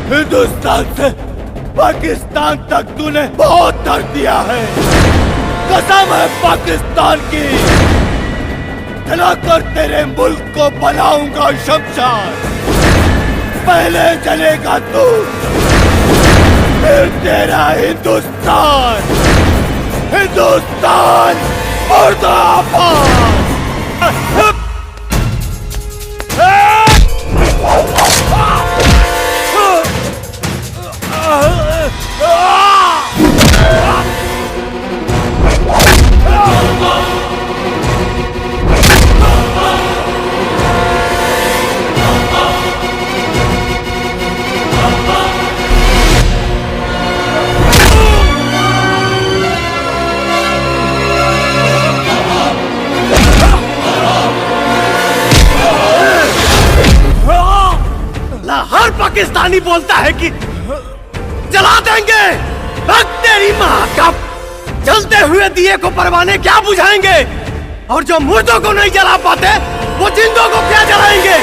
हिंदुस्तान से पाकिस्तान तक तूने बहुत दर्द दिया है। कसम है पाकिस्तान की, जलाकर तेरे मुल्क को बनाऊंगा शमशान। पहले जलेगा तू, फिर तेरा हिंदुस्तान। हिंदुस्तान मुर्दाबाद। हर पाकिस्तानी बोलता है कि जला देंगे, तेरी माँ का जलते हुए दिए को परवाने क्या बुझाएंगे? और जो मुर्दों को नहीं जला पाते वो जिंदों को क्या जलाएंगे?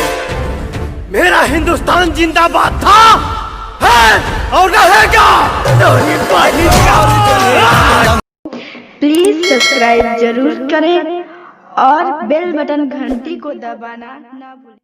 मेरा हिंदुस्तान जिंदाबाद था, है और रहेगा। प्लीज सब्सक्राइब जरूर करें और बेल बटन घंटी को दबाना ना भूलें।